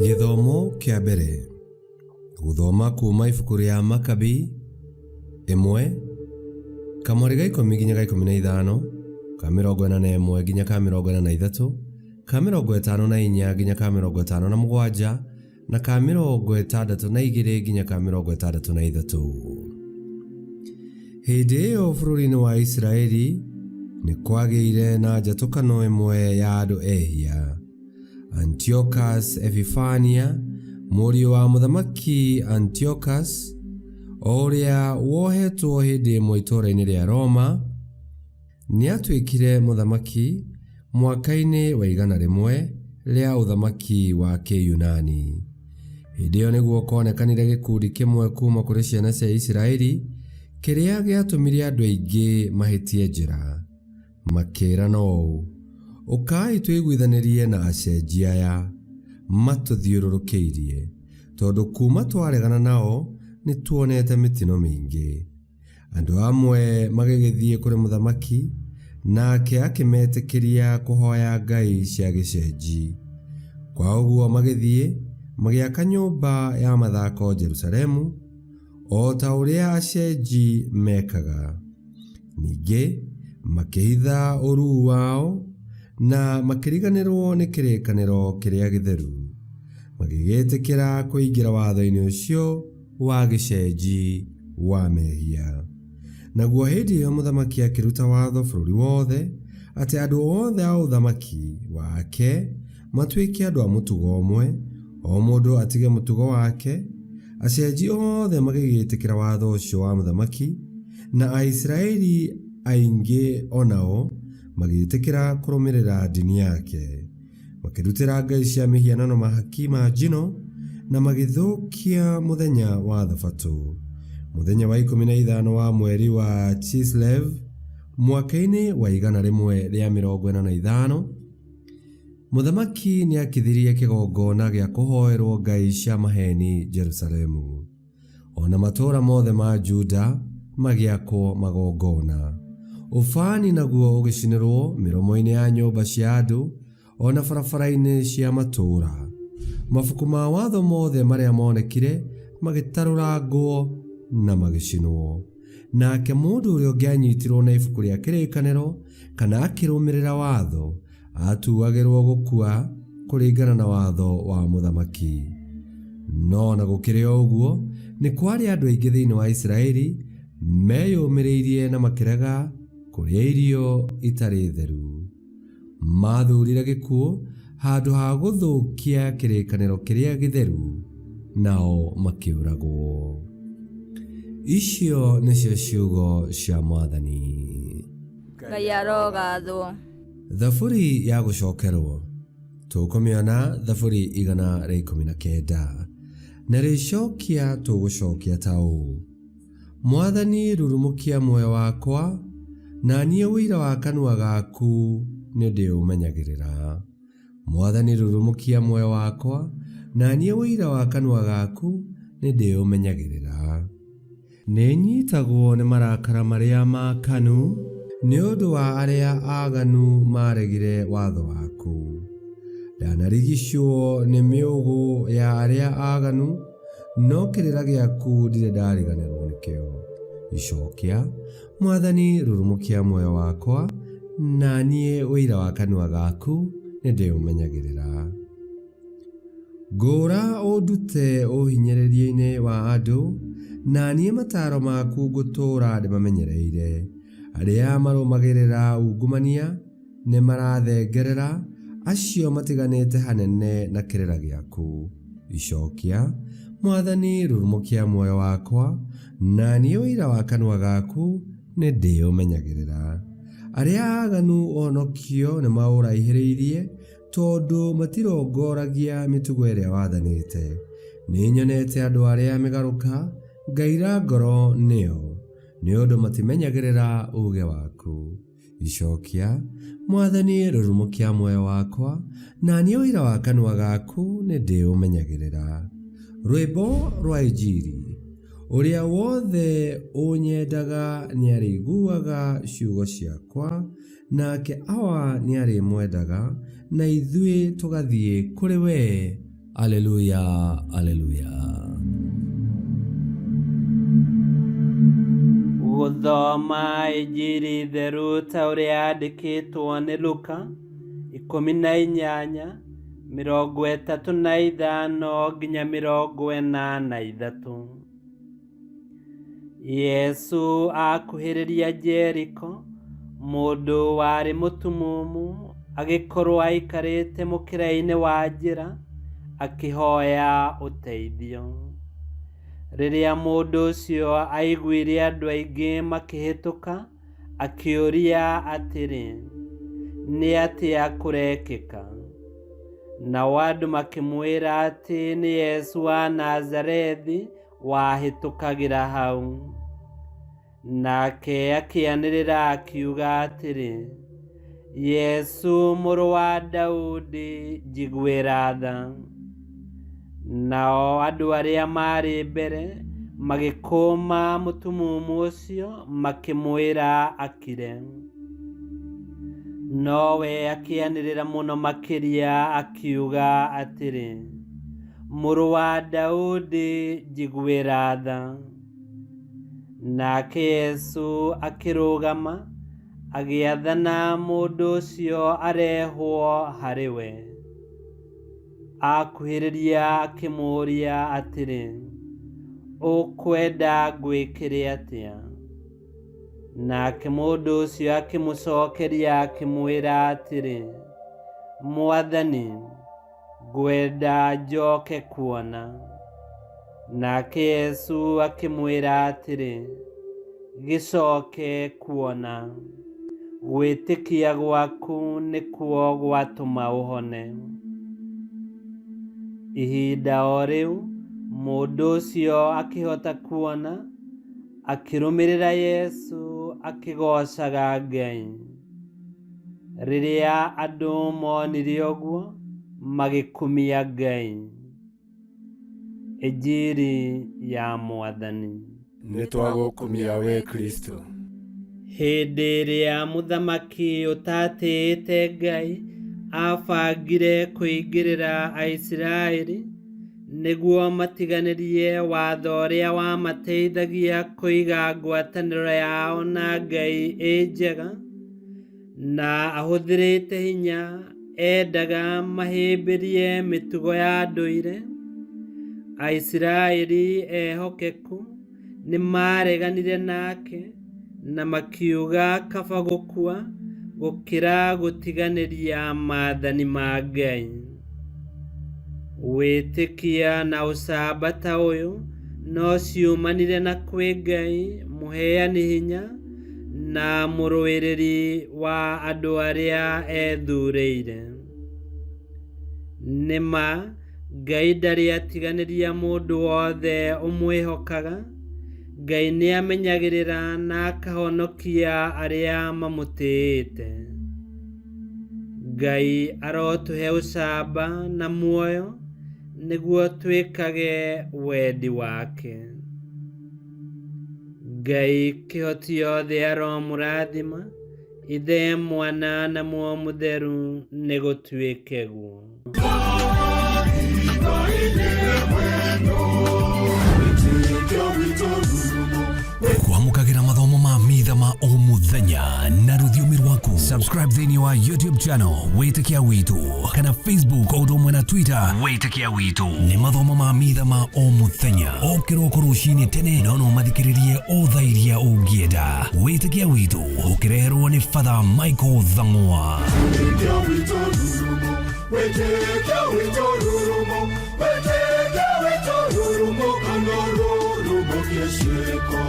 Githomo kia mbere. Guthoma kuma ibuku ria Makabi 1 kamweri ga 10 nginya ga 15 ka 41 nginya ka 43 ka 54 nginya ka 57 na ka 62 nginya ka 63. Hĩndĩ ĩyo bũrũri-inĩ wa Isiraeli nĩ kwagĩire na njatũkano ĩmwe ya andũ ehia. Antiochus Epifania, mũriũ wa mũthamaki Antiochus, ũrĩa wohetwo hĩndĩ ĩmwe itũũra-inĩ rĩa Roma, nĩ atuĩkire mũthamaki mwaka-inĩ wa 100 rĩa ũthamaki wa Kĩyunani. Hĩndĩ ĩyo nĩguo konekanire gĩkundi kĩmwe kuma kũrĩ ciana cia Isiraeli kĩrĩa gĩatũmire andũ aingĩ mahĩtie njĩra. Makĩĩrana ũũ, ũkai twĩiguithanĩrie na acenjia aya matũthiũrũrũkĩirie, tondũ kuma twaregana nao nĩ tuonete mĩtino mĩingĩ. Andũ amwe magĩgĩthiĩ kũrĩ mũthamaki, nake akĩmetĩkĩria kũhoya ngai cia gĩcenji. Kwa ũguo magĩthiĩ magĩaka nyũmba ya mathako Jerusalemu, o ta ũrĩa acenji mekaga. Ningĩ makĩhitha ũruu wao na makĩriganĩrwo nĩ kĩrĩkanĩro kĩrĩa gĩtheru, magĩgĩtĩkĩra kũingĩra watho-inĩ ũcio wa gĩcenji wa mehia. Naguo hĩndĩ ĩyo mũthamaki akĩruta watho bũrũri wothe atĩ andũ othe a ũthamaki wake matuĩke andũ a mũtugo ũmwe, o mũndũ atige mũtugo wake. Acenji othe magĩgĩtĩkĩra watho ũcio wa mũthamaki, na Aisiraeli aingĩ onao magĩtĩkĩra kũrũmĩrĩra ndini yake. Makĩrutĩra ngai cia mĩhianano mahaki ma njino na magĩthũkia mũthenya wa Thabatũ. Mũthenya wa 15 wa mweri wa Chislev mwaka-inĩ wa 145, mũthamaki nĩ akithirie kĩgongona gĩa kũhoerwo ngai cia maheni Jerusalemu. Ona matũũra mothe ma Juda magĩakwo magongona. Ũbani naguo ũgĩcinĩrwo mĩromo-inĩ ya nyũmba cia andũ, ona barabara-inĩ cia matũũra. Mabuku ma watho mothe marĩa monekire magĩtarũrangwo na magĩcinwo. Nake mũndũ ũrĩa ũngĩanyitirwo na ibuku rĩa kĩrĩkanĩro kana akĩrũmĩrĩra watho atuagĩrwo gũkua kũringana na watho wa mũthamaki. No na gũkĩrĩ o ũguo, nĩ kwarĩ andũ aingĩ thĩinĩ wa Isiraeli meyũmĩrĩirie na makĩrega kũrĩa irio itarĩ theru. Mathurire gĩkuũ handũ ha gũthũkia kĩrĩkanĩro kĩrĩa gĩtheru, nao makĩũragwo. Icio nĩcio ciugo cia Mwathani. Ngai arogathwo. Thaburi ya gũcokerwo. Tũkũmĩona thaburi 119. Na rĩcokia tũgũcokia ta ũũ: Mwathani rurumũkia muoyo wakwa, na niĩ ũira wa kanua gaku nĩ ndĩũmenyagĩrĩra. Mwathani rurumũkia muoyo wakwa, na niĩ ũira wa kanua gaku nĩ ndĩũmenyagĩrĩra. Nĩnyitagwo nĩ marakara marĩa makanu nĩ ũndũ wa arĩa aganu maregire watho waku. Ndanarigicwo nĩ mĩũgũ ya arĩa aganu, no kĩrĩra gĩaku ndirĩ ndariganĩrwo nĩkĩo. Icokia: Mwathani rurumũkia muoyo wakwa, na niĩ ũira wa kanua gaku nĩ ndĩũmenyagĩrĩra. Ngũra ũndute ũhinyĩrĩria-inĩ wa andũ, na niĩ mataaro maku ngũtũũra ndĩmamenyereire. Arĩa marũmagĩrĩra ungumania nĩ marathengerera, acio matiganĩte hanene na kĩrĩra gĩaku. Icokia: Mwathani rurumũkia muoyo wakwa, na niĩ ũira wa kanua gaku nĩ ndĩũmenyagĩrĩra. Arĩa aganu onokio nĩ maũraihĩrĩirie, tondũ matirongoragia mĩtugo ĩrĩa wathanĩte. Nĩnyonete andũ arĩa mĩgarũka, ngaira ngoro nĩo, nĩ ũndũ matimenyagĩrĩra uuge waku. Icokia: Mwathani rurumũkia muoyo wakwa, na niĩ ũira wa kanua gaku nĩ ndĩũmenyagĩrĩra. Rwĩmbo rwa Injili. Ũrĩa wothe ũnyendaga nĩarĩiguaga ciugo ciakwa, nake awa nĩarĩmwendaga, na ithuĩ tũgathiĩ kũrĩ we Aleluya, aleluya. Gũthoma Injili theru ta ũrĩa yandĩkĩtwo nĩ Luka 18:35 nginya 43. Yesu akuhĩrĩria Jeriko, mũndũ warĩ mũtumumu agĩkorwo aikarĩte mũkĩra-inĩ wa njĩra akĩhoya ũteithio. Rĩrĩa mũndũ ũcio aiguire andũ aingĩ makĩhĩtũka, akĩũria atĩrĩ, nĩ atĩa kũrekĩka? Nao andũ makĩmwĩra atĩ nĩ Yesu wa Nazarethi wahĩtũkagĩra hau. Nake akĩanĩrĩra akiuga atĩrĩ, Yesu mũrũ wa Daudi njiguĩra tha. Nao andũ arĩa marĩ mbere magĩkũma mũtumumu ũcio makĩmwĩra akire. Nowe akĩanĩrĩra mũno makĩria akiuga atĩrĩ, mũrũ wa Daudi njiguĩra tha. Nake Yesu akĩrũgama agĩathana mũndũ ũcio arehwo harĩ we. Akuhĩrĩria akĩmũria atĩrĩ, ũkwenda ngwĩkĩre atĩa? Nake mũndũ ũcio akĩmũcokeria akĩmwĩra atĩrĩ, Mwathani, ngwenda njoke kuona. Nake Yesu akĩmwĩra atĩrĩ, gĩcoke kuona, gwĩtĩkia gwaku nĩkuo gwatũma ũhone. Ihinda o rĩu mũndũ ũcio akĩhota kuona, akĩrũmĩrĩra Yesu akĩgocaga Ngai. Rĩrĩa andũ monire ũguo magĩkumia Ngai. Injili ya Mwathani. Nĩtwagũkumia we Kristo. Hĩndĩ ĩrĩa mũthamaki ũtatĩĩte Ngai abangire kũingĩrĩra Aisiraeli nĩguo matiganĩrie watho ũrĩa wamateithagia kũiga ngwatanĩro yao na Ngai njega, na ahũthĩrĩte hinya endaga mahĩmbĩrie mĩtugo ya ndũire, Aisiraeli ehokeku nĩ mareganire nake na makiuga kaba gũkua gũkĩra gũtiganĩria maathani ma Ngai. Wĩtĩkia na ũcamba ta ũyũ no ciumanire na kwĩ Ngai mũheani hinya na mũrũĩrĩri wa andũ arĩa ethurĩire. Nĩma Ngai ndarĩ atiganĩria mũndũ wothe ũmwĩhokaga. Ngai nĩ amenyagĩrĩra na akahonokia arĩa mamũtĩĩte. Ngai arotũhe ũcamba na muoyo nĩguo twĩkage wendi wake. Ngai kĩhoti yothe aromũrathima, Ithe, Mwana na Muoyo Mũtheru nĩ gũtuĩke guo. Kwamũkagĩra mathomo ma mitha ma o mũthenya na rũthiomi rwaku. Subscribe thĩinĩ wa YouTube channel Wĩtĩkia Witũ, kana Facebook o ũndũ ũmwe na Twitter Wĩtĩkia Witũ. Nĩ mathomo ma mitha ma o mũthenya, o kĩroko rũcinĩ tene, no mathikĩrĩrie o thaa iria ũngĩenda. Wĩtĩkia Witũ ũkĩreherwo nĩ Father Michael Thang'wa. Wĩtĩkia Witũ rurumo, Wĩtĩkia Witũ rurumo, Wĩtĩkia Witũ rurumo, kana rurumo kĩciĩko.